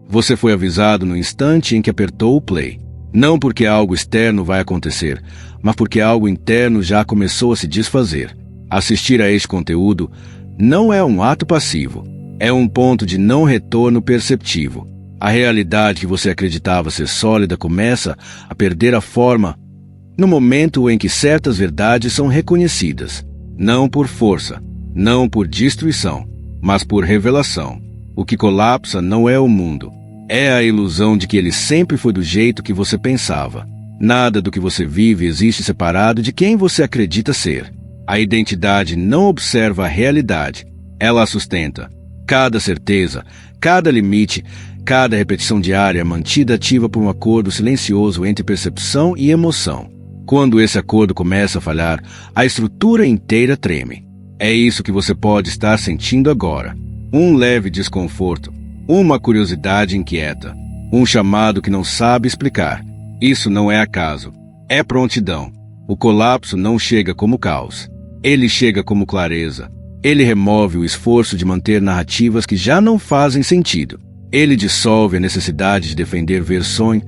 Você foi avisado no instante em que apertou o play. Não porque algo externo vai acontecer, mas porque algo interno já começou a se desfazer. Assistir a este conteúdo não é um ato passivo, é um ponto de não retorno perceptivo. A realidade que você acreditava ser sólida começa a perder a forma no momento em que certas verdades são reconhecidas, não por força, não por destruição, mas por revelação. O que colapsa não é o mundo, é a ilusão de que ele sempre foi do jeito que você pensava. Nada do que você vive existe separado de quem você acredita ser. A identidade não observa a realidade, ela a sustenta. Cada certeza, cada limite, cada repetição diária é mantida ativa por um acordo silencioso entre percepção e emoção. Quando esse acordo começa a falhar, a estrutura inteira treme. É isso que você pode estar sentindo agora. Um leve desconforto, uma curiosidade inquieta, um chamado que não sabe explicar. Isso não é acaso, é prontidão. O colapso não chega como caos. Ele chega como clareza. Ele remove o esforço de manter narrativas que já não fazem sentido. Ele dissolve a necessidade de defender versões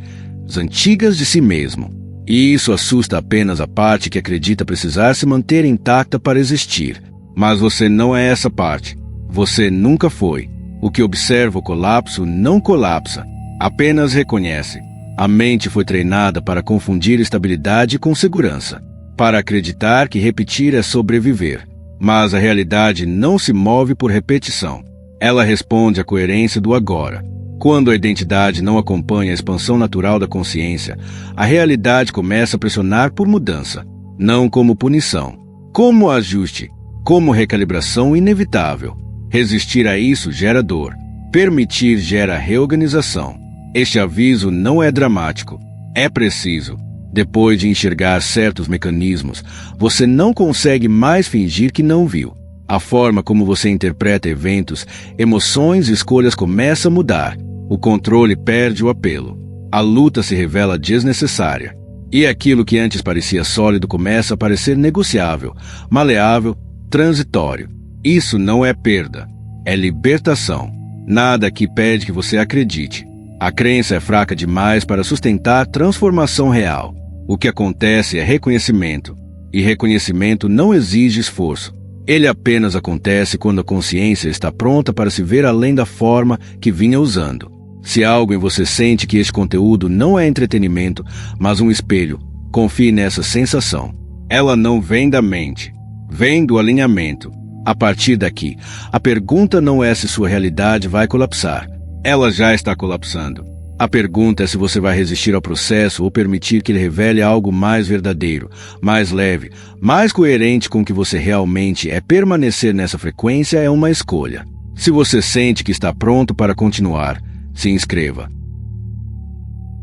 antigas de si mesmo. E isso assusta apenas a parte que acredita precisar se manter intacta para existir. Mas você não é essa parte. Você nunca foi. O que observa o colapso não colapsa, apenas reconhece. A mente foi treinada para confundir estabilidade com segurança, para acreditar que repetir é sobreviver. Mas a realidade não se move por repetição. Ela responde à coerência do agora. Quando a identidade não acompanha a expansão natural da consciência, a realidade começa a pressionar por mudança, não como punição, como ajuste, como recalibração inevitável. Resistir a isso gera dor, permitir gera reorganização. Este aviso não é dramático, é preciso. Depois de enxergar certos mecanismos, você não consegue mais fingir que não viu. A forma como você interpreta eventos, emoções e escolhas começa a mudar. O controle perde o apelo. A luta se revela desnecessária. E aquilo que antes parecia sólido começa a parecer negociável, maleável, transitório. Isso não é perda, é libertação. Nada aqui pede que você acredite. A crença é fraca demais para sustentar transformação real. O que acontece é reconhecimento. E reconhecimento não exige esforço. Ele apenas acontece quando a consciência está pronta para se ver além da forma que vinha usando. Se algo em você sente que este conteúdo não é entretenimento, mas um espelho, confie nessa sensação. Ela não vem da mente, vem do alinhamento. A partir daqui, a pergunta não é se sua realidade vai colapsar. Ela já está colapsando. A pergunta é se você vai resistir ao processo ou permitir que ele revele algo mais verdadeiro, mais leve, mais coerente com o que você realmente é. Permanecer nessa frequência é uma escolha. Se você sente que está pronto para continuar, se inscreva.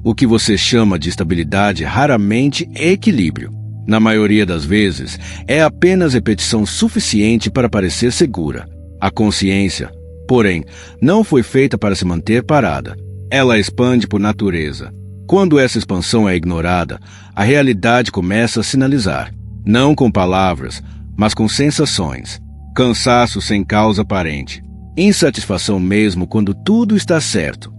O que você chama de estabilidade raramente é equilíbrio. Na maioria das vezes, é apenas repetição suficiente para parecer segura. A consciência, porém, não foi feita para se manter parada. Ela expande por natureza. Quando essa expansão é ignorada, a realidade começa a sinalizar, não com palavras, mas com sensações. Cansaço sem causa aparente. Insatisfação mesmo quando tudo está certo.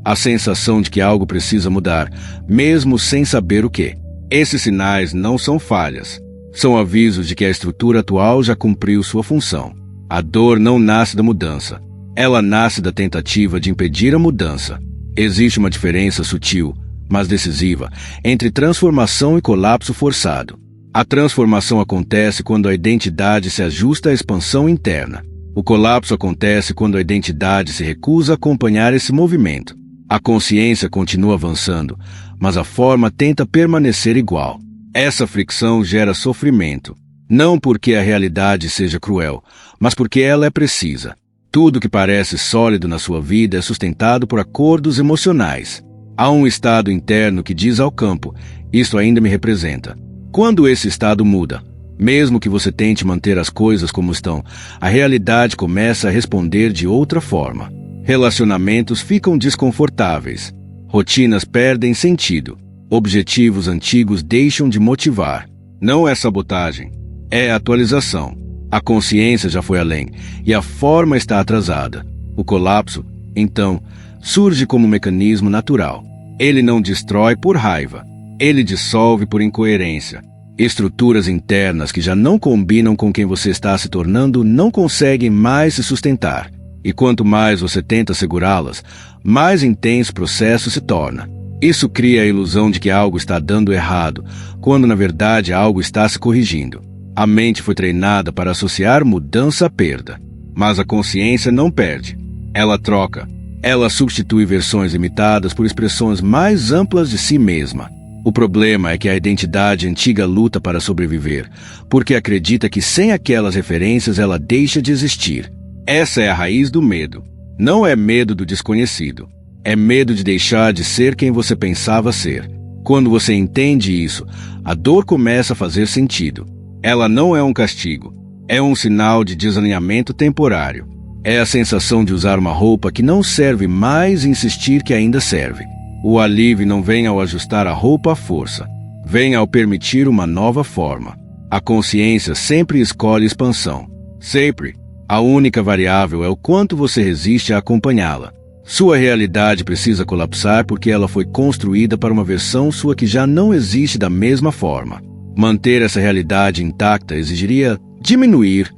A sensação de que algo precisa mudar, mesmo sem saber o que. Esses sinais não são falhas. São avisos de que a estrutura atual já cumpriu sua função. A dor não nasce da mudança. Ela nasce da tentativa de impedir a mudança. Existe uma diferença sutil, mas decisiva, entre transformação e colapso forçado. A transformação acontece quando a identidade se ajusta à expansão interna. O colapso acontece quando a identidade se recusa a acompanhar esse movimento. A consciência continua avançando, mas a forma tenta permanecer igual. Essa fricção gera sofrimento, não porque a realidade seja cruel, mas porque ela é precisa. Tudo que parece sólido na sua vida é sustentado por acordos emocionais. Há um estado interno que diz ao campo, isto ainda me representa. Quando esse estado muda, mesmo que você tente manter as coisas como estão, a realidade começa a responder de outra forma. Relacionamentos ficam desconfortáveis. Rotinas perdem sentido. Objetivos antigos deixam de motivar. Não é sabotagem, é atualização. A consciência já foi além, e a forma está atrasada. O colapso, então, surge como um mecanismo natural. Ele não destrói por raiva. Ele dissolve por incoerência. Estruturas internas que já não combinam com quem você está se tornando não conseguem mais se sustentar. E quanto mais você tenta segurá-las, mais intenso o processo se torna. Isso cria a ilusão de que algo está dando errado, quando na verdade algo está se corrigindo. A mente foi treinada para associar mudança à perda. Mas a consciência não perde. Ela troca. Ela substitui versões limitadas por expressões mais amplas de si mesma. O problema é que a identidade antiga luta para sobreviver, porque acredita que sem aquelas referências ela deixa de existir. Essa é a raiz do medo. Não é medo do desconhecido. É medo de deixar de ser quem você pensava ser. Quando você entende isso, a dor começa a fazer sentido. Ela não é um castigo. É um sinal de desalinhamento temporário. É a sensação de usar uma roupa que não serve mais e insistir que ainda serve. O alívio não vem ao ajustar a roupa à força. Vem ao permitir uma nova forma. A consciência sempre escolhe expansão. Sempre. A única variável é o quanto você resiste a acompanhá-la. Sua realidade precisa colapsar porque ela foi construída para uma versão sua que já não existe da mesma forma. Manter essa realidade intacta exigiria diminuir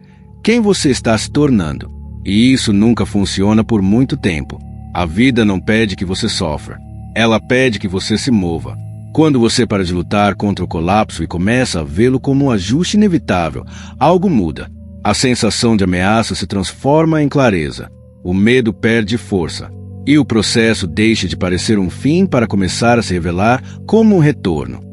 quem você está se tornando. E isso nunca funciona por muito tempo. A vida não pede que você sofra. Ela pede que você se mova. Quando você para de lutar contra o colapso e começa a vê-lo como um ajuste inevitável, algo muda. A sensação de ameaça se transforma em clareza. O medo perde força. E o processo deixa de parecer um fim para começar a se revelar como um retorno.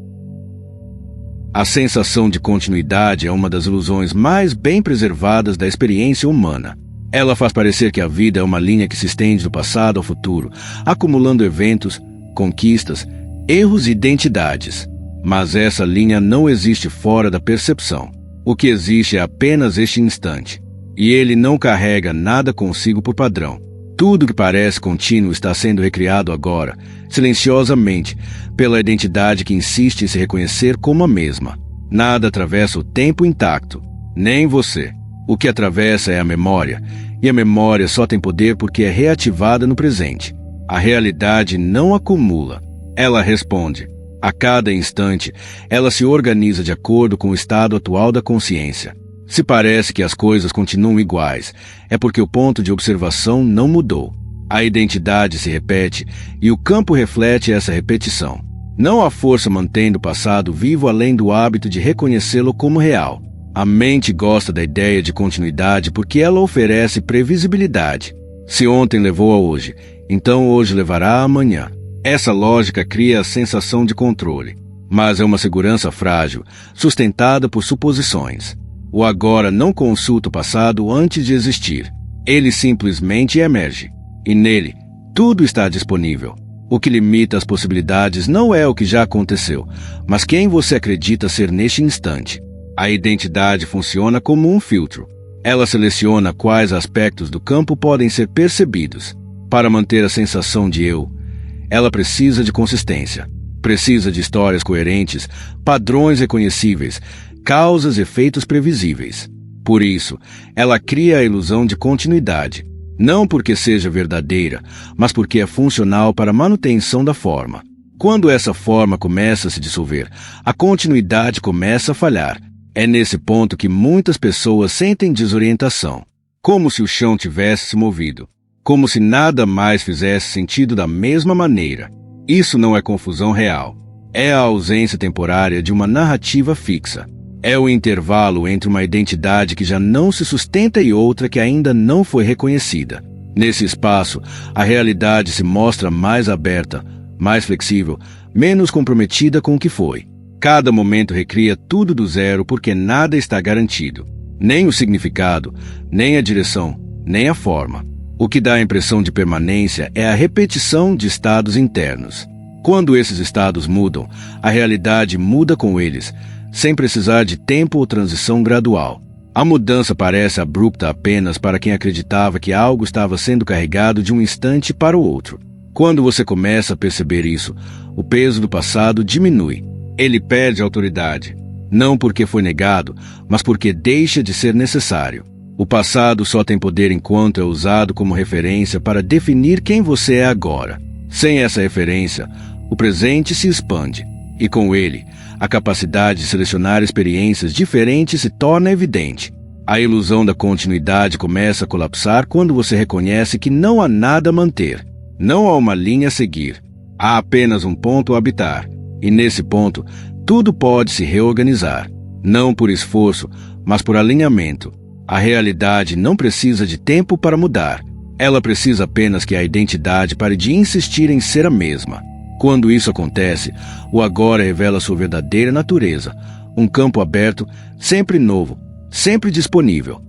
A sensação de continuidade é uma das ilusões mais bem preservadas da experiência humana. Ela faz parecer que a vida é uma linha que se estende do passado ao futuro, acumulando eventos, conquistas, erros e identidades. Mas essa linha não existe fora da percepção. O que existe é apenas este instante. E ele não carrega nada consigo por padrão. Tudo que parece contínuo está sendo recriado agora, silenciosamente, pela identidade que insiste em se reconhecer como a mesma. Nada atravessa o tempo intacto, nem você. O que atravessa é a memória, e a memória só tem poder porque é reativada no presente. A realidade não acumula, ela responde. A cada instante, ela se organiza de acordo com o estado atual da consciência. Se parece que as coisas continuam iguais, é porque o ponto de observação não mudou. A identidade se repete e o campo reflete essa repetição. Não há força mantendo o passado vivo além do hábito de reconhecê-lo como real. A mente gosta da ideia de continuidade porque ela oferece previsibilidade. Se ontem levou a hoje, então hoje levará a amanhã. Essa lógica cria a sensação de controle, mas é uma segurança frágil, sustentada por suposições. O agora não consulta o passado antes de existir. Ele simplesmente emerge. E nele, tudo está disponível. O que limita as possibilidades não é o que já aconteceu, mas quem você acredita ser neste instante. A identidade funciona como um filtro. Ela seleciona quais aspectos do campo podem ser percebidos. Para manter a sensação de eu, ela precisa de consistência. Precisa de histórias coerentes, padrões reconhecíveis, causas e efeitos previsíveis. Por isso, ela cria a ilusão de continuidade. Não porque seja verdadeira, mas porque é funcional para a manutenção da forma. Quando essa forma começa a se dissolver, a continuidade começa a falhar. É nesse ponto que muitas pessoas sentem desorientação. Como se o chão tivesse se movido. Como se nada mais fizesse sentido da mesma maneira. Isso não é confusão real. É a ausência temporária de uma narrativa fixa. É o intervalo entre uma identidade que já não se sustenta e outra que ainda não foi reconhecida. Nesse espaço, a realidade se mostra mais aberta, mais flexível, menos comprometida com o que foi. Cada momento recria tudo do zero porque nada está garantido. Nem o significado, nem a direção, nem a forma. O que dá a impressão de permanência é a repetição de estados internos. Quando esses estados mudam, a realidade muda com eles, sem precisar de tempo ou transição gradual. A mudança parece abrupta apenas para quem acreditava que algo estava sendo carregado de um instante para o outro. Quando você começa a perceber isso, o peso do passado diminui. Ele perde autoridade, não porque foi negado, mas porque deixa de ser necessário. O passado só tem poder enquanto é usado como referência para definir quem você é agora. Sem essa referência, o presente se expande, e com ele, a capacidade de selecionar experiências diferentes se torna evidente. A ilusão da continuidade começa a colapsar quando você reconhece que não há nada a manter, não há uma linha a seguir, há apenas um ponto a habitar, e nesse ponto, tudo pode se reorganizar, não por esforço, mas por alinhamento. A realidade não precisa de tempo para mudar. Ela precisa apenas que a identidade pare de insistir em ser a mesma. Quando isso acontece, o agora revela sua verdadeira natureza, um campo aberto, sempre novo, sempre disponível.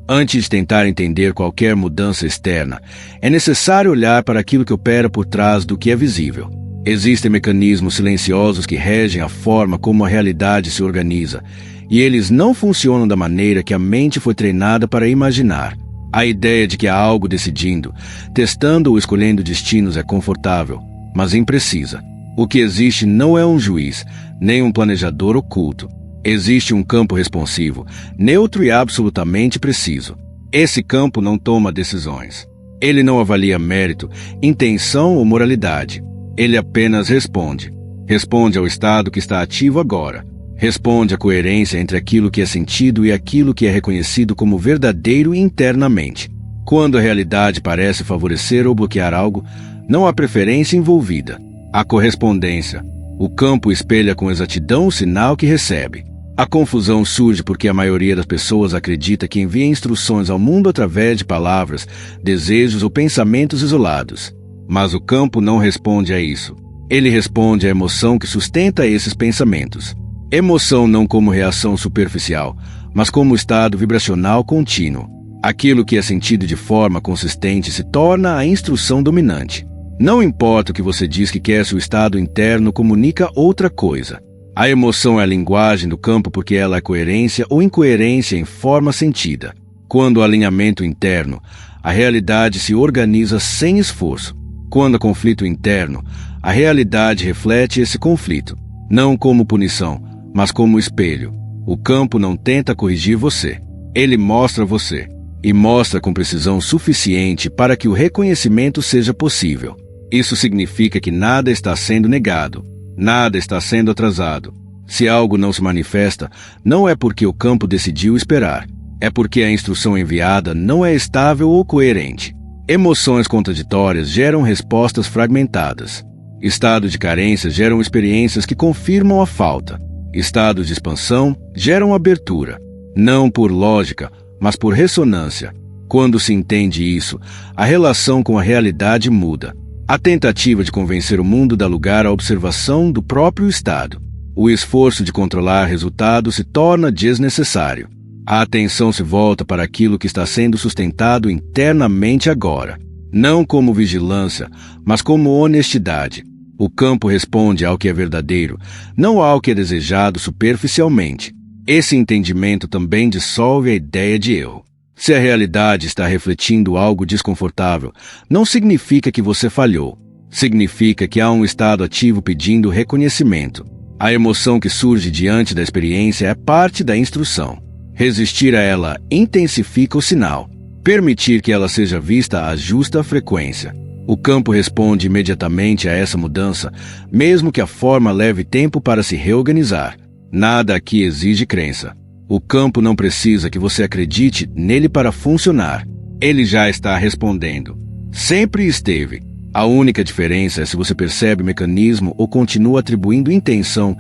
Antes de tentar entender qualquer mudança externa, é necessário olhar para aquilo que opera por trás do que é visível. Existem mecanismos silenciosos que regem a forma como a realidade se organiza, e eles não funcionam da maneira que a mente foi treinada para imaginar. A ideia de que há algo decidindo, testando ou escolhendo destinos é confortável, mas imprecisa. O que existe não é um juiz, nem um planejador oculto. Existe um campo responsivo, neutro e absolutamente preciso. Esse campo não toma decisões. Ele não avalia mérito, intenção ou moralidade. Ele apenas responde. Responde ao estado que está ativo agora. Responde à coerência entre aquilo que é sentido e aquilo que é reconhecido como verdadeiro internamente. Quando a realidade parece favorecer ou bloquear algo, não há preferência envolvida. Há correspondência. O campo espelha com exatidão o sinal que recebe. A confusão surge porque a maioria das pessoas acredita que envia instruções ao mundo através de palavras, desejos ou pensamentos isolados. Mas o campo não responde a isso. Ele responde à emoção que sustenta esses pensamentos. Emoção não como reação superficial, mas como estado vibracional contínuo. Aquilo que é sentido de forma consistente se torna a instrução dominante. Não importa o que você diz que quer, seu estado interno comunica outra coisa. A emoção é a linguagem do campo porque ela é coerência ou incoerência em forma sentida. Quando há alinhamento interno, a realidade se organiza sem esforço. Quando há conflito interno, a realidade reflete esse conflito, não como punição, mas como espelho. O campo não tenta corrigir você. Ele mostra você, e mostra com precisão suficiente para que o reconhecimento seja possível. Isso significa que nada está sendo negado, nada está sendo atrasado. Se algo não se manifesta, não é porque o campo decidiu esperar, é porque a instrução enviada não é estável ou coerente. Emoções contraditórias geram respostas fragmentadas. Estados de carência geram experiências que confirmam a falta. Estados de expansão geram abertura, não por lógica, mas por ressonância. Quando se entende isso, a relação com a realidade muda. A tentativa de convencer o mundo dá lugar à observação do próprio estado. O esforço de controlar resultados se torna desnecessário. A atenção se volta para aquilo que está sendo sustentado internamente agora, não como vigilância, mas como honestidade. O campo responde ao que é verdadeiro, não ao que é desejado superficialmente. Esse entendimento também dissolve a ideia de erro. Se a realidade está refletindo algo desconfortável, não significa que você falhou. Significa que há um estado ativo pedindo reconhecimento. A emoção que surge diante da experiência é parte da instrução. Resistir a ela intensifica o sinal. Permitir que ela seja vista ajusta a frequência. O campo responde imediatamente a essa mudança, mesmo que a forma leve tempo para se reorganizar. Nada aqui exige crença. O campo não precisa que você acredite nele para funcionar. Ele já está respondendo. Sempre esteve. A única diferença é se você percebe o mecanismo ou continua atribuindo intenção,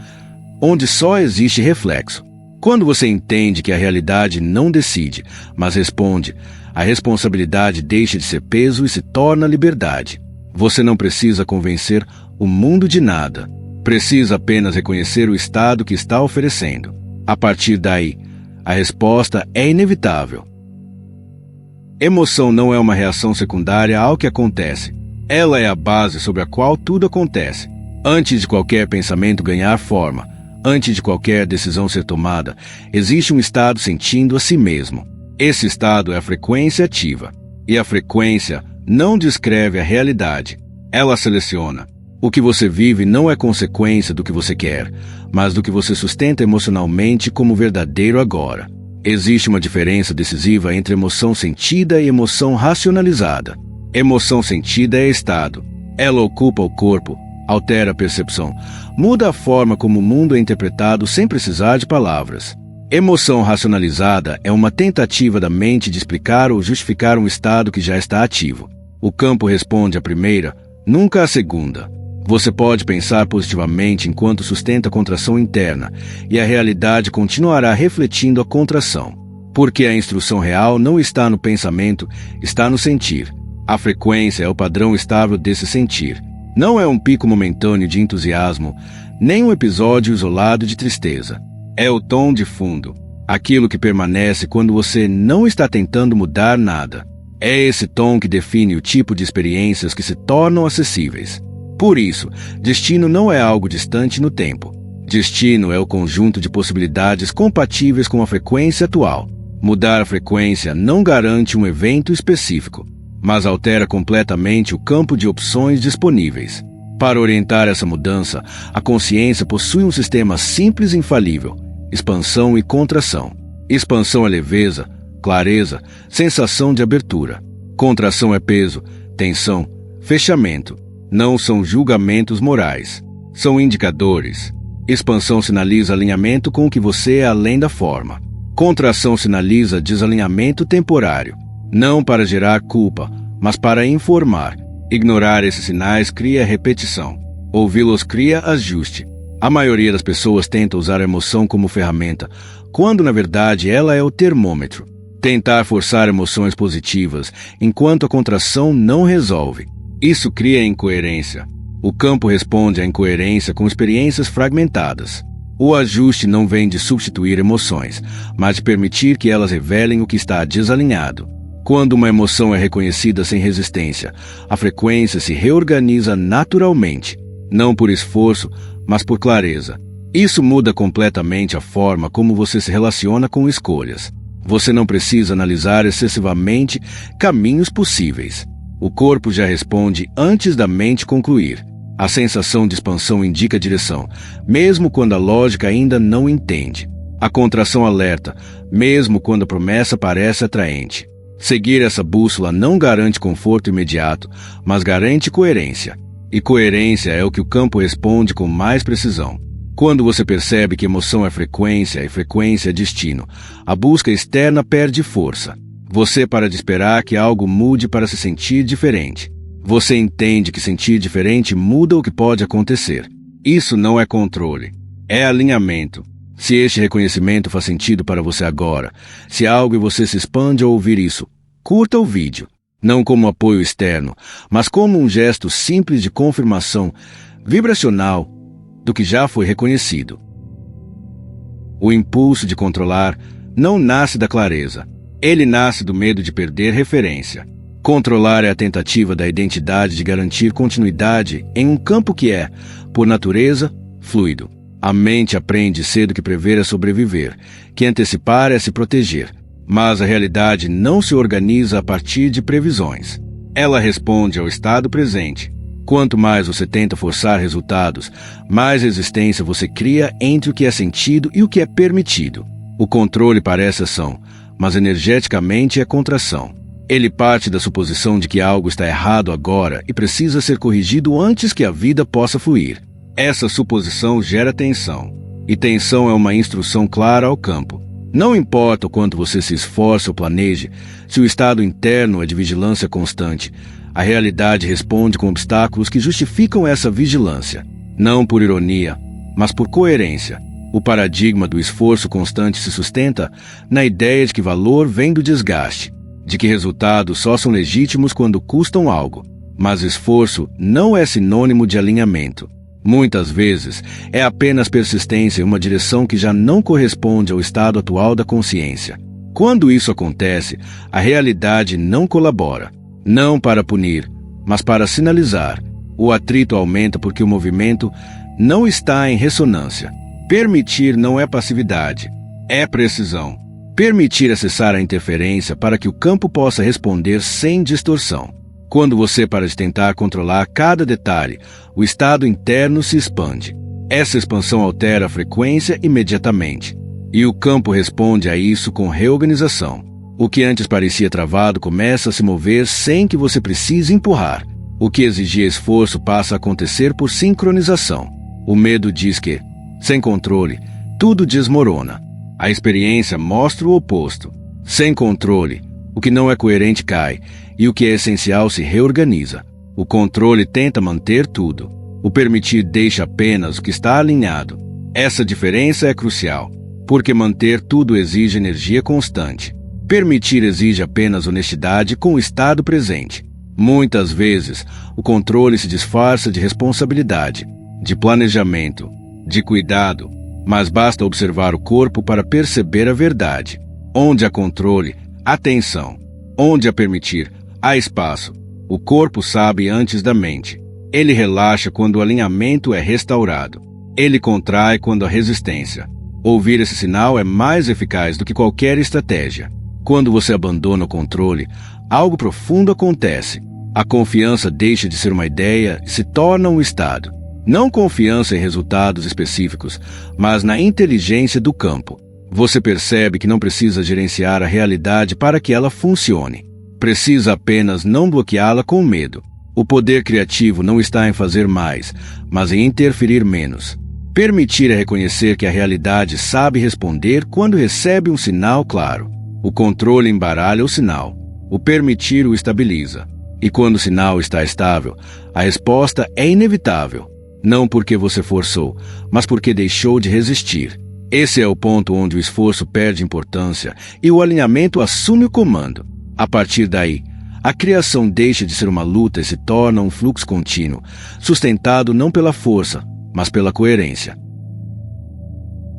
onde só existe reflexo. Quando você entende que a realidade não decide, mas responde, a responsabilidade deixa de ser peso e se torna liberdade. Você não precisa convencer o mundo de nada. Precisa apenas reconhecer o estado que está oferecendo. A partir daí, a resposta é inevitável. Emoção não é uma reação secundária ao que acontece. Ela é a base sobre a qual tudo acontece. Antes de qualquer pensamento ganhar forma, antes de qualquer decisão ser tomada, existe um estado sentindo a si mesmo. Esse estado é a frequência ativa. E a frequência não descreve a realidade. Ela seleciona. O que você vive não é consequência do que você quer, mas do que você sustenta emocionalmente como verdadeiro agora. Existe uma diferença decisiva entre emoção sentida e emoção racionalizada. Emoção sentida é estado. Ela ocupa o corpo, altera a percepção, muda a forma como o mundo é interpretado sem precisar de palavras. Emoção racionalizada é uma tentativa da mente de explicar ou justificar um estado que já está ativo. O campo responde à primeira, nunca à segunda. Você pode pensar positivamente enquanto sustenta a contração interna, e a realidade continuará refletindo a contração. Porque a instrução real não está no pensamento, está no sentir. A frequência é o padrão estável desse sentir. Não é um pico momentâneo de entusiasmo, nem um episódio isolado de tristeza. É o tom de fundo, aquilo que permanece quando você não está tentando mudar nada. É esse tom que define o tipo de experiências que se tornam acessíveis. Por isso, destino não é algo distante no tempo. Destino é o conjunto de possibilidades compatíveis com a frequência atual. Mudar a frequência não garante um evento específico, mas altera completamente o campo de opções disponíveis. Para orientar essa mudança, a consciência possui um sistema simples e infalível: expansão e contração. Expansão é leveza, clareza, sensação de abertura. Contração é peso, tensão, fechamento. Não são julgamentos morais. São indicadores. Expansão sinaliza alinhamento com o que você é além da forma. Contração sinaliza desalinhamento temporário. Não para gerar culpa, mas para informar. Ignorar esses sinais cria repetição. Ouvi-los cria ajuste. A maioria das pessoas tenta usar a emoção como ferramenta, quando na verdade ela é o termômetro. Tentar forçar emoções positivas, enquanto a contração não resolve. Isso cria incoerência. O campo responde à incoerência com experiências fragmentadas. O ajuste não vem de substituir emoções, mas de permitir que elas revelem o que está desalinhado. Quando uma emoção é reconhecida sem resistência, a frequência se reorganiza naturalmente, não por esforço, mas por clareza. Isso muda completamente a forma como você se relaciona com escolhas. Você não precisa analisar excessivamente caminhos possíveis. O corpo já responde antes da mente concluir. A sensação de expansão indica direção, mesmo quando a lógica ainda não entende. A contração alerta, mesmo quando a promessa parece atraente. Seguir essa bússola não garante conforto imediato, mas garante coerência. E coerência é o que o campo responde com mais precisão. Quando você percebe que emoção é frequência e frequência é destino, a busca externa perde força. Você para de esperar que algo mude para se sentir diferente. Você entende que sentir diferente muda o que pode acontecer. Isso não é controle, é alinhamento. Se este reconhecimento faz sentido para você agora, se algo e você se expande ao ouvir isso, curta o vídeo. Não como apoio externo, mas como um gesto simples de confirmação vibracional do que já foi reconhecido. O impulso de controlar não nasce da clareza. Ele nasce do medo de perder referência. Controlar é a tentativa da identidade de garantir continuidade em um campo que é, por natureza, fluido. A mente aprende cedo que prever é sobreviver, que antecipar é se proteger. Mas a realidade não se organiza a partir de previsões. Ela responde ao estado presente. Quanto mais você tenta forçar resultados, mais resistência você cria entre o que é sentido e o que é permitido. O controle parece ação, mas energeticamente é contração. Ele parte da suposição de que algo está errado agora e precisa ser corrigido antes que a vida possa fluir. Essa suposição gera tensão, e tensão é uma instrução clara ao campo. Não importa o quanto você se esforce ou planeje, se o estado interno é de vigilância constante, a realidade responde com obstáculos que justificam essa vigilância. Não por ironia, mas por coerência. O paradigma do esforço constante se sustenta na ideia de que valor vem do desgaste, de que resultados só são legítimos quando custam algo. Mas esforço não é sinônimo de alinhamento. Muitas vezes, é apenas persistência em uma direção que já não corresponde ao estado atual da consciência. Quando isso acontece, a realidade não colabora. Não para punir, mas para sinalizar. O atrito aumenta porque o movimento não está em ressonância. Permitir não é passividade, é precisão. Permitir acessar a interferência para que o campo possa responder sem distorção. Quando você para de tentar controlar cada detalhe, o estado interno se expande. Essa expansão altera a frequência imediatamente. E o campo responde a isso com reorganização. O que antes parecia travado começa a se mover sem que você precise empurrar. O que exigia esforço passa a acontecer por sincronização. O medo diz que, sem controle, tudo desmorona. A experiência mostra o oposto. Sem controle, o que não é coerente cai, e o que é essencial se reorganiza. O controle tenta manter tudo. O permitir deixa apenas o que está alinhado. Essa diferença é crucial, porque manter tudo exige energia constante. Permitir exige apenas honestidade com o estado presente. Muitas vezes, o controle se disfarça de responsabilidade, de planejamento, de cuidado, mas basta observar o corpo para perceber a verdade. Onde há controle, há tensão. Onde há permitir, há espaço. O corpo sabe antes da mente. Ele relaxa quando o alinhamento é restaurado. Ele contrai quando há resistência. Ouvir esse sinal é mais eficaz do que qualquer estratégia. Quando você abandona o controle, algo profundo acontece. A confiança deixa de ser uma ideia e se torna um estado. Não confiança em resultados específicos, mas na inteligência do campo. Você percebe que não precisa gerenciar a realidade para que ela funcione. Precisa apenas não bloqueá-la com medo. O poder criativo não está em fazer mais, mas em interferir menos. Permitir é reconhecer que a realidade sabe responder quando recebe um sinal claro. O controle embaralha o sinal. O permitir o estabiliza. E quando o sinal está estável, a resposta é inevitável. Não porque você forçou, mas porque deixou de resistir. Esse é o ponto onde o esforço perde importância e o alinhamento assume o comando. A partir daí, a criação deixa de ser uma luta e se torna um fluxo contínuo, sustentado não pela força, mas pela coerência.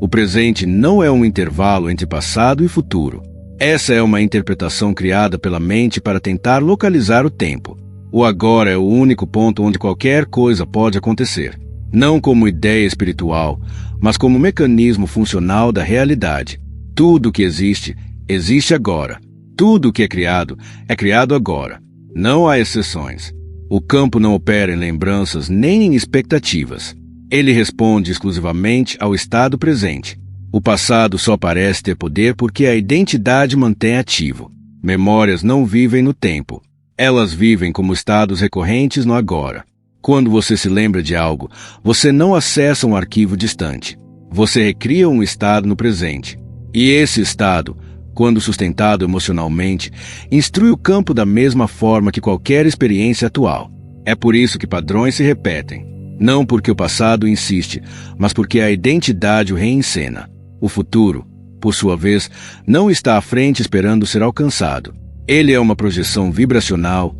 O presente não é um intervalo entre passado e futuro. Essa é uma interpretação criada pela mente para tentar localizar o tempo. O agora é o único ponto onde qualquer coisa pode acontecer. Não como ideia espiritual, mas como mecanismo funcional da realidade. Tudo que existe, existe agora. Tudo que é criado agora. Não há exceções. O campo não opera em lembranças nem em expectativas. Ele responde exclusivamente ao estado presente. O passado só parece ter poder porque a identidade mantém ativo. Memórias não vivem no tempo. Elas vivem como estados recorrentes no agora. Quando você se lembra de algo, você não acessa um arquivo distante. Você recria um estado no presente. E esse estado, quando sustentado emocionalmente, instrui o campo da mesma forma que qualquer experiência atual. É por isso que padrões se repetem. Não porque o passado insiste, mas porque a identidade o reencena. O futuro, por sua vez, não está à frente esperando ser alcançado. Ele é uma projeção vibracional,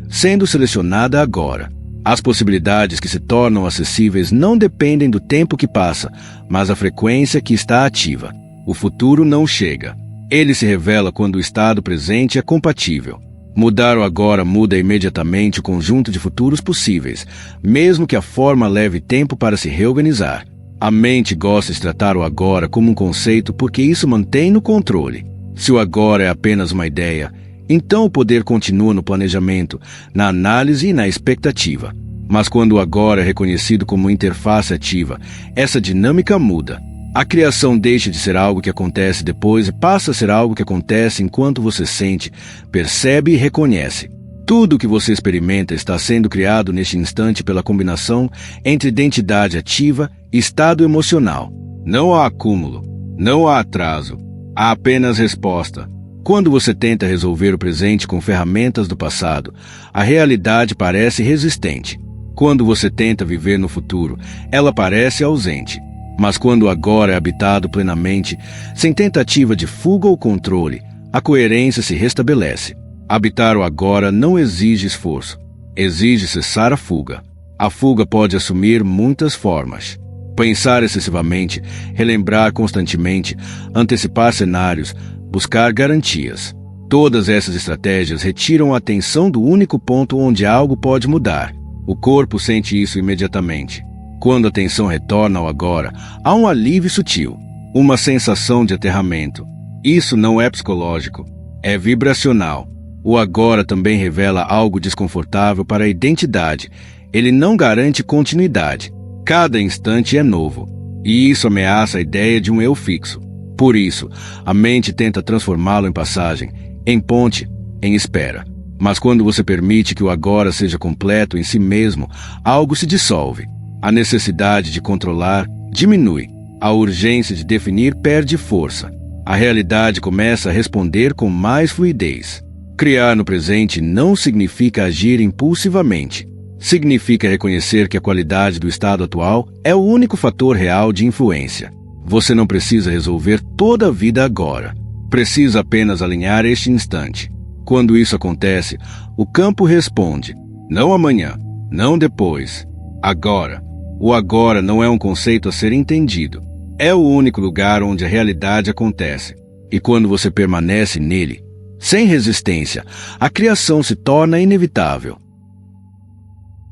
sendo selecionada agora. As possibilidades que se tornam acessíveis não dependem do tempo que passa, mas da frequência que está ativa. O futuro não chega. Ele se revela quando o estado presente é compatível. Mudar o agora muda imediatamente o conjunto de futuros possíveis, mesmo que a forma leve tempo para se reorganizar. A mente gosta de tratar o agora como um conceito porque isso mantém no controle. Se o agora é apenas uma ideia, então o poder continua no planejamento, na análise e na expectativa. Mas quando o agora é reconhecido como interface ativa, essa dinâmica muda. A criação deixa de ser algo que acontece depois e passa a ser algo que acontece enquanto você sente, percebe e reconhece. Tudo o que você experimenta está sendo criado neste instante pela combinação entre identidade ativa e estado emocional. Não há acúmulo, não há atraso, há apenas resposta. Quando você tenta resolver o presente com ferramentas do passado, a realidade parece resistente. Quando você tenta viver no futuro, ela parece ausente. Mas quando o agora é habitado plenamente, sem tentativa de fuga ou controle, a coerência se restabelece. Habitar o agora não exige esforço. Exige cessar a fuga. A fuga pode assumir muitas formas. Pensar excessivamente, relembrar constantemente, antecipar cenários, buscar garantias. Todas essas estratégias retiram a atenção do único ponto onde algo pode mudar. O corpo sente isso imediatamente. Quando a atenção retorna ao agora, há um alívio sutil, uma sensação de aterramento. Isso não é psicológico, é vibracional. O agora também revela algo desconfortável para a identidade. Ele não garante continuidade. Cada instante é novo. E isso ameaça a ideia de um eu fixo. Por isso, a mente tenta transformá-lo em passagem, em ponte, em espera. Mas quando você permite que o agora seja completo em si mesmo, algo se dissolve. A necessidade de controlar diminui. A urgência de definir perde força. A realidade começa a responder com mais fluidez. Criar no presente não significa agir impulsivamente. Significa reconhecer que a qualidade do estado atual é o único fator real de influência. Você não precisa resolver toda a vida agora. Precisa apenas alinhar este instante. Quando isso acontece, o campo responde: não amanhã, não depois, agora. O agora não é um conceito a ser entendido. É o único lugar onde a realidade acontece. E quando você permanece nele, sem resistência, a criação se torna inevitável.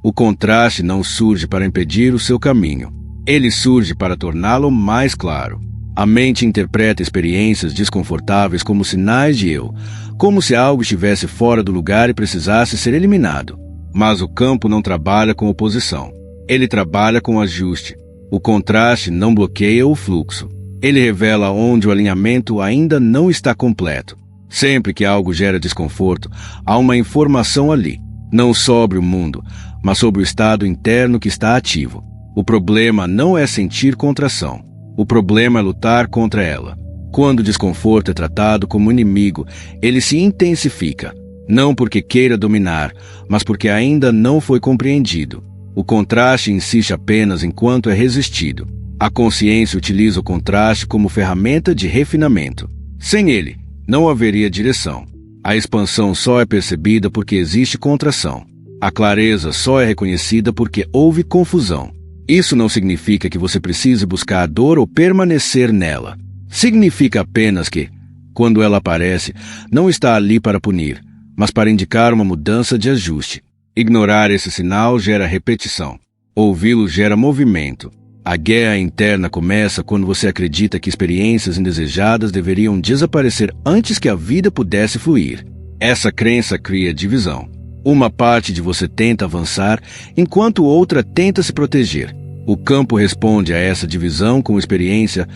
O contraste não surge para impedir o seu caminho. Ele surge para torná-lo mais claro. A mente interpreta experiências desconfortáveis como sinais de eu, como se algo estivesse fora do lugar e precisasse ser eliminado. Mas o campo não trabalha com oposição. Ele trabalha com ajuste. O contraste não bloqueia o fluxo. Ele revela onde o alinhamento ainda não está completo. Sempre que algo gera desconforto, há uma informação ali, não sobre o mundo, mas sobre o estado interno que está ativo. O problema não é sentir contração. O problema é lutar contra ela. Quando o desconforto é tratado como inimigo, ele se intensifica. Não porque queira dominar, mas porque ainda não foi compreendido. O contraste insiste apenas enquanto é resistido. A consciência utiliza o contraste como ferramenta de refinamento. Sem ele, não haveria direção. A expansão só é percebida porque existe contração. A clareza só é reconhecida porque houve confusão. Isso não significa que você precise buscar a dor ou permanecer nela. Significa apenas que, quando ela aparece, não está ali para punir, mas para indicar uma mudança de ajuste. Ignorar esse sinal gera repetição. Ouvi-lo gera movimento. A guerra interna começa quando você acredita que experiências indesejadas deveriam desaparecer antes que a vida pudesse fluir. Essa crença cria divisão. Uma parte de você tenta avançar, enquanto outra tenta se proteger. O campo responde a essa divisão com experiências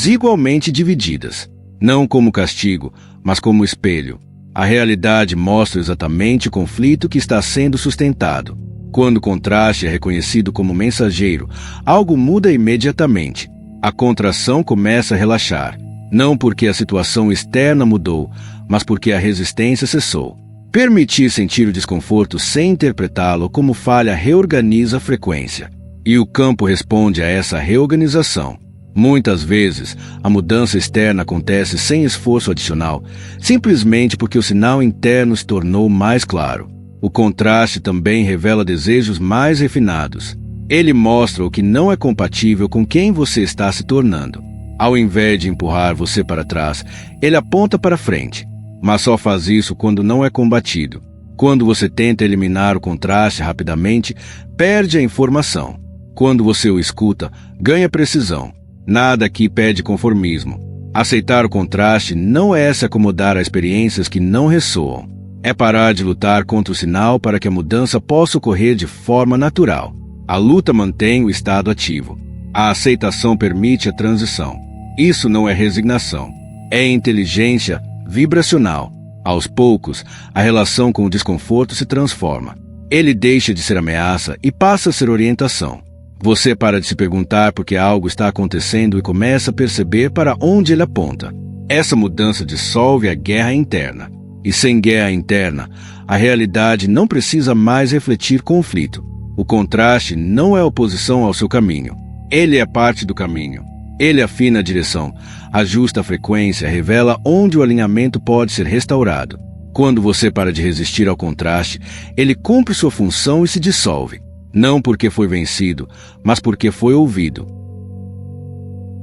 igualmente divididas. Não como castigo, mas como espelho. A realidade mostra exatamente o conflito que está sendo sustentado. Quando o contraste é reconhecido como mensageiro, algo muda imediatamente. A contração começa a relaxar. Não porque a situação externa mudou, mas porque a resistência cessou. Permitir sentir o desconforto sem interpretá-lo como falha reorganiza a frequência. E o campo responde a essa reorganização. Muitas vezes, a mudança externa acontece sem esforço adicional, simplesmente porque o sinal interno se tornou mais claro. O contraste também revela desejos mais refinados. Ele mostra o que não é compatível com quem você está se tornando. Ao invés de empurrar você para trás, ele aponta para frente. Mas só faz isso quando não é combatido. Quando você tenta eliminar o contraste rapidamente, perde a informação. Quando você o escuta, ganha precisão. Nada aqui pede conformismo. Aceitar o contraste não é se acomodar a experiências que não ressoam. É parar de lutar contra o sinal para que a mudança possa ocorrer de forma natural. A luta mantém o estado ativo. A aceitação permite a transição. Isso não é resignação. É inteligência vibracional. Aos poucos, a relação com o desconforto se transforma. Ele deixa de ser ameaça e passa a ser orientação. Você para de se perguntar por que algo está acontecendo e começa a perceber para onde ele aponta. Essa mudança dissolve a guerra interna. E sem guerra interna, a realidade não precisa mais refletir conflito. O contraste não é oposição ao seu caminho. Ele é parte do caminho. Ele afina a direção, ajusta a frequência, revela onde o alinhamento pode ser restaurado. Quando você para de resistir ao contraste, ele cumpre sua função e se dissolve. Não porque foi vencido, mas porque foi ouvido.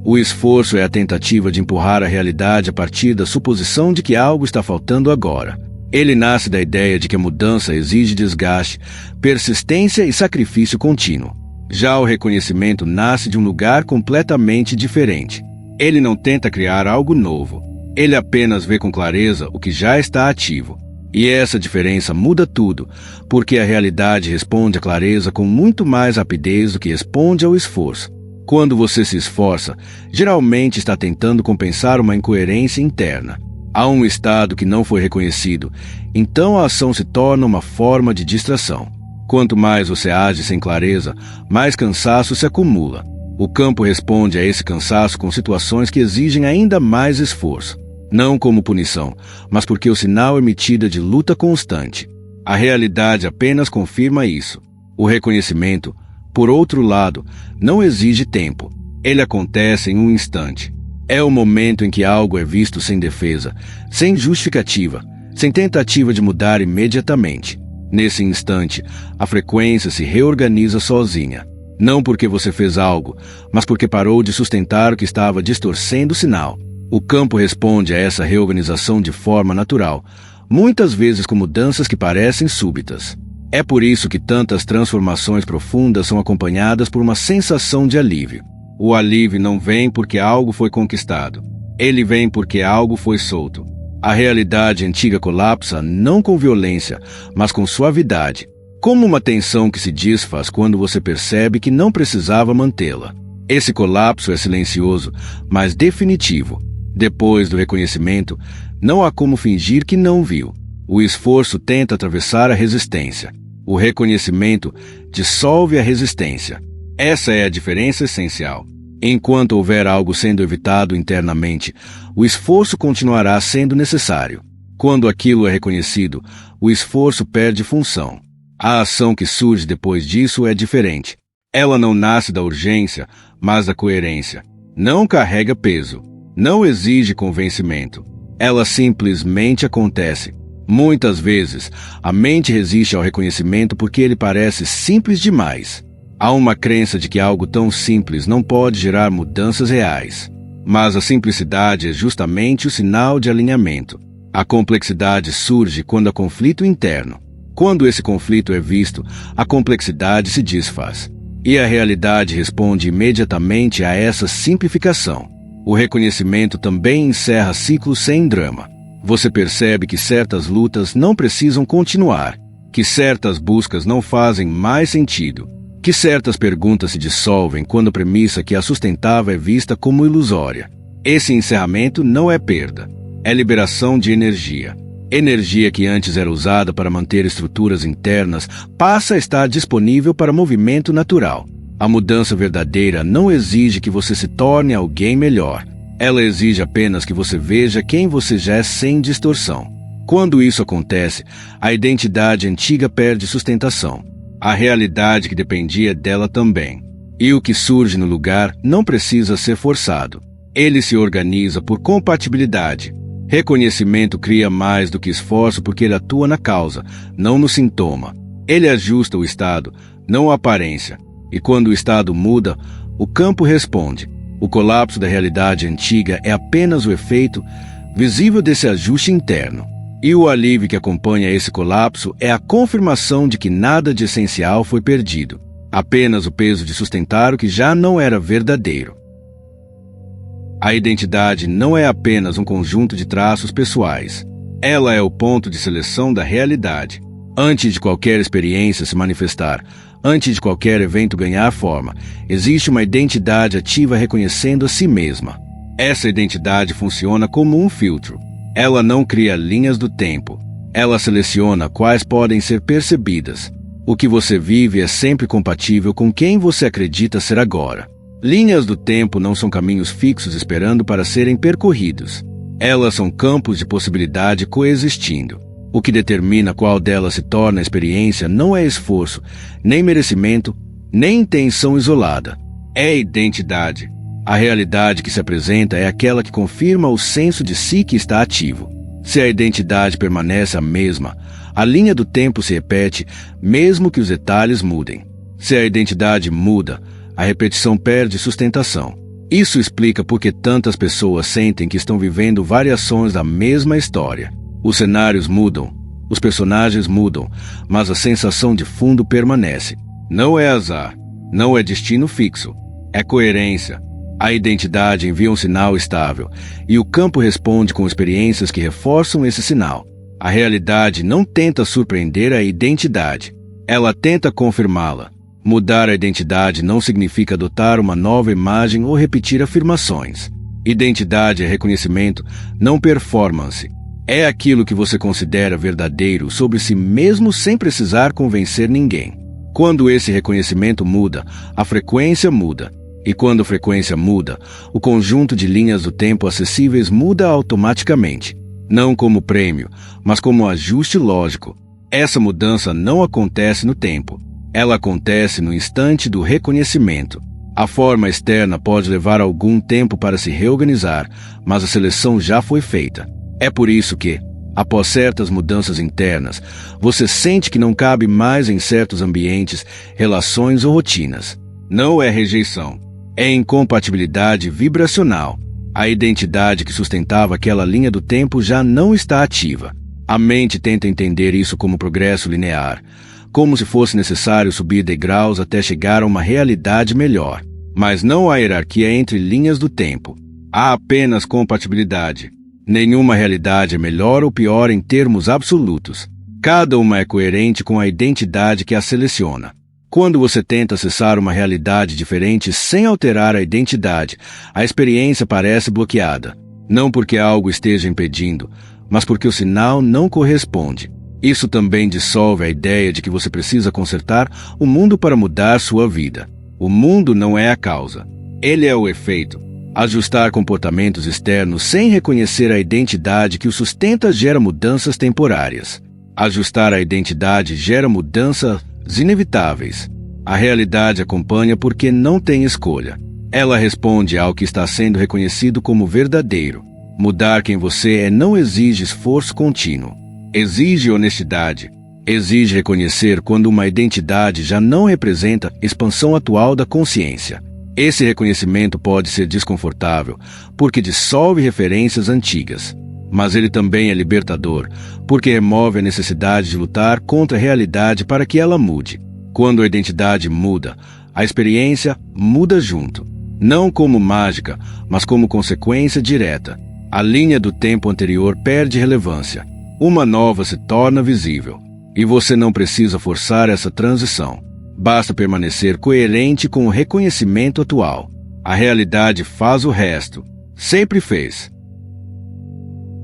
O esforço é a tentativa de empurrar a realidade a partir da suposição de que algo está faltando agora. Ele nasce da ideia de que a mudança exige desgaste, persistência e sacrifício contínuo. Já o reconhecimento nasce de um lugar completamente diferente. Ele não tenta criar algo novo. Ele apenas vê com clareza o que já está ativo. E essa diferença muda tudo, porque a realidade responde à clareza com muito mais rapidez do que responde ao esforço. Quando você se esforça, geralmente está tentando compensar uma incoerência interna. Há um estado que não foi reconhecido, então a ação se torna uma forma de distração. Quanto mais você age sem clareza, mais cansaço se acumula. O campo responde a esse cansaço com situações que exigem ainda mais esforço. Não como punição, mas porque o sinal emitido é de luta constante. A realidade apenas confirma isso. O reconhecimento, por outro lado, não exige tempo. Ele acontece em um instante. É o momento em que algo é visto sem defesa, sem justificativa, sem tentativa de mudar imediatamente. Nesse instante, a frequência se reorganiza sozinha. Não porque você fez algo, mas porque parou de sustentar o que estava distorcendo o sinal. O campo responde a essa reorganização de forma natural, muitas vezes com mudanças que parecem súbitas. É por isso que tantas transformações profundas são acompanhadas por uma sensação de alívio. O alívio não vem porque algo foi conquistado. Ele vem porque algo foi solto. A realidade antiga colapsa não com violência, mas com suavidade, como uma tensão que se desfaz quando você percebe que não precisava mantê-la. Esse colapso é silencioso, mas definitivo. Depois do reconhecimento, não há como fingir que não viu. O esforço tenta atravessar a resistência. O reconhecimento dissolve a resistência. Essa é a diferença essencial. Enquanto houver algo sendo evitado internamente, o esforço continuará sendo necessário. Quando aquilo é reconhecido, o esforço perde função. A ação que surge depois disso é diferente. Ela não nasce da urgência, mas da coerência. Não carrega peso. Não exige convencimento. Ela simplesmente acontece. Muitas vezes, a mente resiste ao reconhecimento porque ele parece simples demais. Há uma crença de que algo tão simples não pode gerar mudanças reais. Mas a simplicidade é justamente o sinal de alinhamento. A complexidade surge quando há conflito interno. Quando esse conflito é visto, a complexidade se desfaz. E a realidade responde imediatamente a essa simplificação. O reconhecimento também encerra ciclos sem drama. Você percebe que certas lutas não precisam continuar, que certas buscas não fazem mais sentido, que certas perguntas se dissolvem quando a premissa que a sustentava é vista como ilusória. Esse encerramento não é perda, é liberação de energia. Energia que antes era usada para manter estruturas internas passa a estar disponível para movimento natural. A mudança verdadeira não exige que você se torne alguém melhor. Ela exige apenas que você veja quem você já é sem distorção. Quando isso acontece, a identidade antiga perde sustentação. A realidade que dependia dela também. E o que surge no lugar não precisa ser forçado. Ele se organiza por compatibilidade. Reconhecimento cria mais do que esforço porque ele atua na causa, não no sintoma. Ele ajusta o estado, não a aparência. E quando o estado muda, o campo responde. O colapso da realidade antiga é apenas o efeito visível desse ajuste interno. E o alívio que acompanha esse colapso é a confirmação de que nada de essencial foi perdido. Apenas o peso de sustentar o que já não era verdadeiro. A identidade não é apenas um conjunto de traços pessoais. Ela é o ponto de seleção da realidade. Antes de qualquer experiência se manifestar, antes de qualquer evento ganhar forma, existe uma identidade ativa reconhecendo a si mesma. Essa identidade funciona como um filtro. Ela não cria linhas do tempo. Ela seleciona quais podem ser percebidas. O que você vive é sempre compatível com quem você acredita ser agora. Linhas do tempo não são caminhos fixos esperando para serem percorridos. Elas são campos de possibilidade coexistindo. O que determina qual delas se torna experiência não é esforço, nem merecimento, nem intenção isolada. É identidade. A realidade que se apresenta é aquela que confirma o senso de si que está ativo. Se a identidade permanece a mesma, a linha do tempo se repete, mesmo que os detalhes mudem. Se a identidade muda, a repetição perde sustentação. Isso explica por que tantas pessoas sentem que estão vivendo variações da mesma história. Os cenários mudam, os personagens mudam, mas a sensação de fundo permanece. Não é azar, não é destino fixo, é coerência. A identidade envia um sinal estável, e o campo responde com experiências que reforçam esse sinal. A realidade não tenta surpreender a identidade, ela tenta confirmá-la. Mudar a identidade não significa adotar uma nova imagem ou repetir afirmações. Identidade é reconhecimento, não performance. É aquilo que você considera verdadeiro sobre si mesmo sem precisar convencer ninguém. Quando esse reconhecimento muda, a frequência muda. E quando a frequência muda, o conjunto de linhas do tempo acessíveis muda automaticamente. Não como prêmio, mas como ajuste lógico. Essa mudança não acontece no tempo. Ela acontece no instante do reconhecimento. A forma externa pode levar algum tempo para se reorganizar, mas a seleção já foi feita. É por isso que, após certas mudanças internas, você sente que não cabe mais em certos ambientes, relações ou rotinas. Não é rejeição. É incompatibilidade vibracional. A identidade que sustentava aquela linha do tempo já não está ativa. A mente tenta entender isso como progresso linear, como se fosse necessário subir degraus até chegar a uma realidade melhor. Mas não há hierarquia entre linhas do tempo. Há apenas compatibilidade. Nenhuma realidade é melhor ou pior em termos absolutos. Cada uma é coerente com a identidade que a seleciona. Quando você tenta acessar uma realidade diferente sem alterar a identidade, a experiência parece bloqueada. Não porque algo esteja impedindo, mas porque o sinal não corresponde. Isso também dissolve a ideia de que você precisa consertar o mundo para mudar sua vida. O mundo não é a causa. Ele é o efeito. Ajustar comportamentos externos sem reconhecer a identidade que o sustenta gera mudanças temporárias. Ajustar a identidade gera mudanças inevitáveis. A realidade acompanha porque não tem escolha. Ela responde ao que está sendo reconhecido como verdadeiro. Mudar quem você é não exige esforço contínuo. Exige honestidade. Exige reconhecer quando uma identidade já não representa a expansão atual da consciência. Esse reconhecimento pode ser desconfortável, porque dissolve referências antigas. Mas ele também é libertador, porque remove a necessidade de lutar contra a realidade para que ela mude. Quando a identidade muda, a experiência muda junto. Não como mágica, mas como consequência direta. A linha do tempo anterior perde relevância. Uma nova se torna visível. E você não precisa forçar essa transição. Basta permanecer coerente com o reconhecimento atual. A realidade faz o resto. Sempre fez.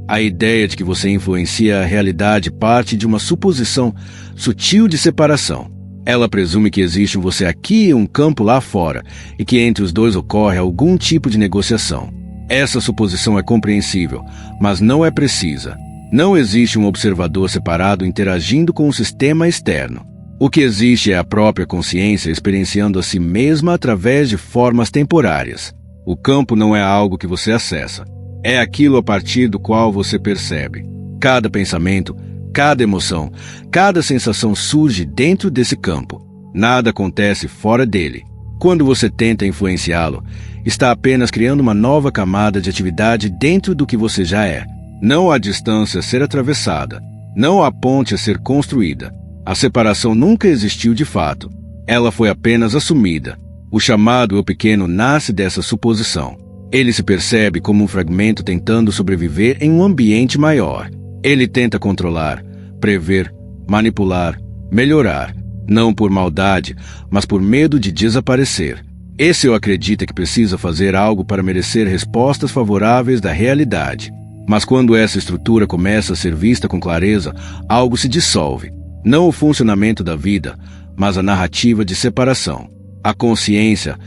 A ideia de que você influencia a realidade parte de uma suposição sutil de separação. Ela presume que existe um você aqui e um campo lá fora, e que entre os dois ocorre algum tipo de negociação. Essa suposição é compreensível, mas não é precisa. Não existe um observador separado interagindo com o sistema externo. O que existe é a própria consciência experienciando a si mesma através de formas temporárias. O campo não é algo que você acessa. É aquilo a partir do qual você percebe. Cada pensamento, cada emoção, cada sensação surge dentro desse campo. Nada acontece fora dele. Quando você tenta influenciá-lo, está apenas criando uma nova camada de atividade dentro do que você já é. Não há distância a ser atravessada. Não há ponte a ser construída. A separação nunca existiu de fato. Ela foi apenas assumida. O chamado eu pequeno nasce dessa suposição. Ele se percebe como um fragmento tentando sobreviver em um ambiente maior. Ele tenta controlar, prever, manipular, melhorar, não por maldade, mas por medo de desaparecer. Esse eu acredita que precisa fazer algo para merecer respostas favoráveis da realidade. Mas quando essa estrutura começa a ser vista com clareza, algo se dissolve. Não o funcionamento da vida, mas a narrativa de separação. A consciência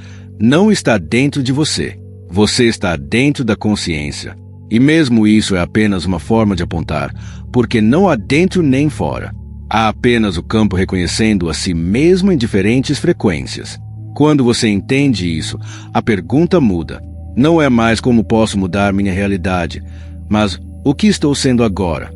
não está dentro de você. Você está dentro da consciência. E mesmo isso é apenas uma forma de apontar, porque não há dentro nem fora. Há apenas o campo reconhecendo a si mesmo em diferentes frequências. Quando você entende isso, a pergunta muda. Não é mais como posso mudar minha realidade, mas o que estou sendo agora?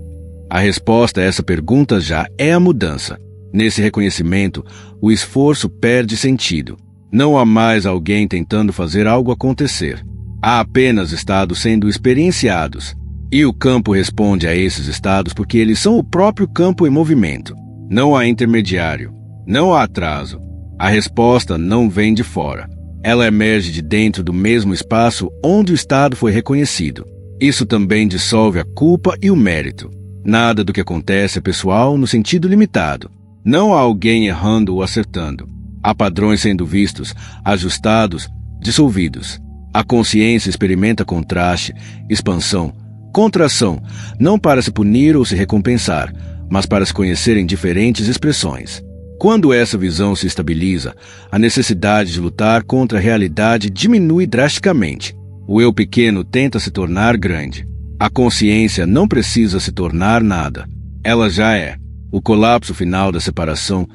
A resposta a essa pergunta já é a mudança. Nesse reconhecimento, o esforço perde sentido. Não há mais alguém tentando fazer algo acontecer. Há apenas estados sendo experienciados. E o campo responde a esses estados porque eles são o próprio campo em movimento. Não há intermediário. Não há atraso. A resposta não vem de fora. Ela emerge de dentro do mesmo espaço onde o estado foi reconhecido. Isso também dissolve a culpa e o mérito. Nada do que acontece é pessoal no sentido limitado. Não há alguém errando ou acertando. Há padrões sendo vistos, ajustados, dissolvidos. A consciência experimenta contraste, expansão, contração, não para se punir ou se recompensar, mas para se conhecer em diferentes expressões. Quando essa visão se estabiliza, a necessidade de lutar contra a realidade diminui drasticamente. O eu pequeno tenta se tornar grande. A consciência não precisa se tornar nada. Ela já é. O colapso final da separação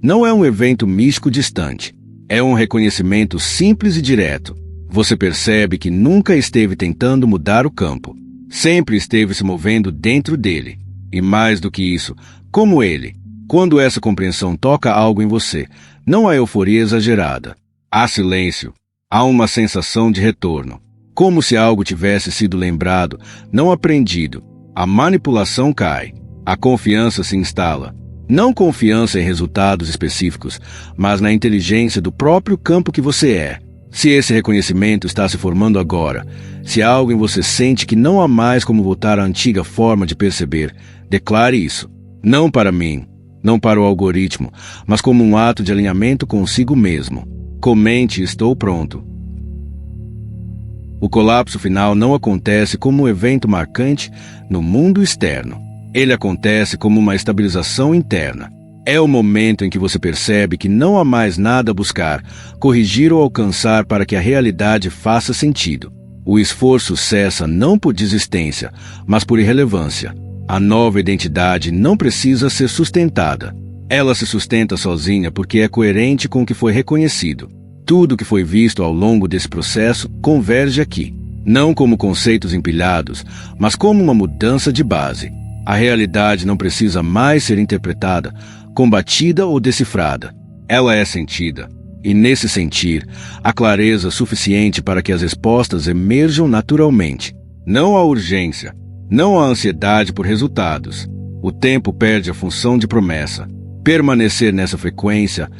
não é um evento místico distante. É um reconhecimento simples e direto. Você percebe que nunca esteve tentando mudar o campo. Sempre esteve se movendo dentro dele. E mais do que isso, como ele. Quando essa compreensão toca algo em você, não há euforia exagerada. Há silêncio. Há uma sensação de retorno. Como se algo tivesse sido lembrado, não aprendido. A manipulação cai. A confiança se instala. Não confiança em resultados específicos, mas na inteligência do próprio campo que você é. Se esse reconhecimento está se formando agora, se algo em você sente que não há mais como voltar à antiga forma de perceber, declare isso. Não para mim, não para o algoritmo, mas como um ato de alinhamento consigo mesmo. Comente: estou pronto. O colapso final não acontece como um evento marcante no mundo externo. Ele acontece como uma estabilização interna. É o momento em que você percebe que não há mais nada a buscar, corrigir ou alcançar para que a realidade faça sentido. O esforço cessa não por desistência, mas por irrelevância. A nova identidade não precisa ser sustentada. Ela se sustenta sozinha porque é coerente com o que foi reconhecido. Tudo que foi visto ao longo desse processo converge aqui, não como conceitos empilhados, mas como uma mudança de base. A realidade não precisa mais ser interpretada, combatida ou decifrada. Ela é sentida, e nesse sentir, há clareza suficiente para que as respostas emerjam naturalmente. Não há urgência, não há ansiedade por resultados. O tempo perde a função de promessa. Permanecer nessa frequência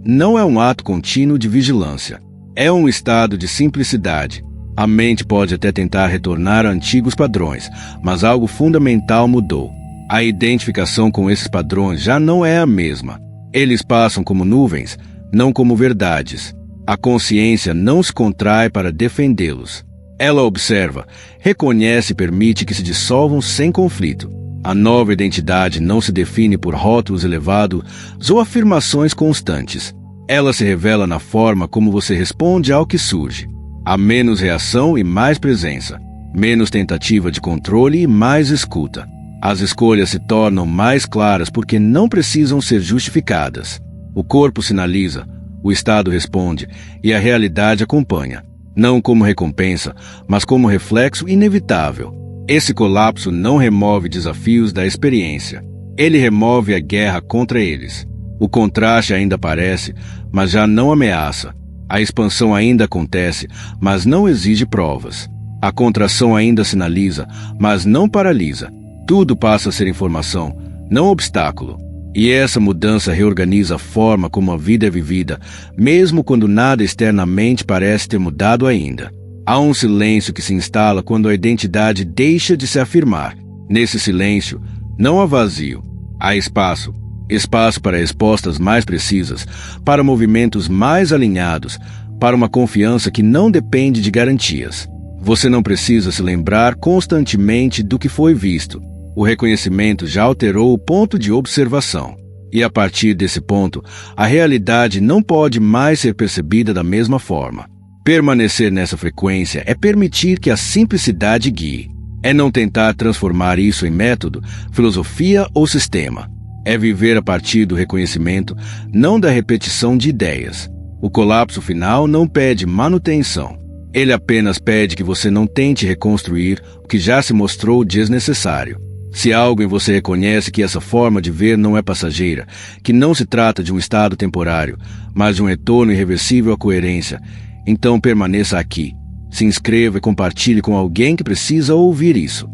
não é um ato contínuo de vigilância. É um estado de simplicidade. A mente pode até tentar retornar a antigos padrões, mas algo fundamental mudou. A identificação com esses padrões já não é a mesma. Eles passam como nuvens, não como verdades. A consciência não se contrai para defendê-los. Ela observa, reconhece e permite que se dissolvam sem conflito. A nova identidade não se define por rótulos elevados ou afirmações constantes. Ela se revela na forma como você responde ao que surge. Há menos reação e mais presença, menos tentativa de controle e mais escuta. As escolhas se tornam mais claras porque não precisam ser justificadas. O corpo sinaliza, o estado responde e a realidade acompanha, não como recompensa, mas como reflexo inevitável. Esse colapso não remove desafios da experiência. Ele remove a guerra contra eles. O contraste ainda aparece, mas já não ameaça. A expansão ainda acontece, mas não exige provas. A contração ainda sinaliza, mas não paralisa. Tudo passa a ser informação, não obstáculo. E essa mudança reorganiza a forma como a vida é vivida, mesmo quando nada externamente parece ter mudado ainda. Há um silêncio que se instala quando a identidade deixa de se afirmar. Nesse silêncio, não há vazio. Há espaço. Espaço para respostas mais precisas, para movimentos mais alinhados, para uma confiança que não depende de garantias. Você não precisa se lembrar constantemente do que foi visto. O reconhecimento já alterou o ponto de observação. E a partir desse ponto, a realidade não pode mais ser percebida da mesma forma. Permanecer nessa frequência é permitir que a simplicidade guie. É não tentar transformar isso em método, filosofia ou sistema. É viver a partir do reconhecimento, não da repetição de ideias. O colapso final não pede manutenção. Ele apenas pede que você não tente reconstruir o que já se mostrou desnecessário. Se algo em você reconhece que essa forma de ver não é passageira, que não se trata de um estado temporário, mas de um retorno irreversível à coerência, então permaneça aqui. Se inscreva e compartilhe com alguém que precisa ouvir isso.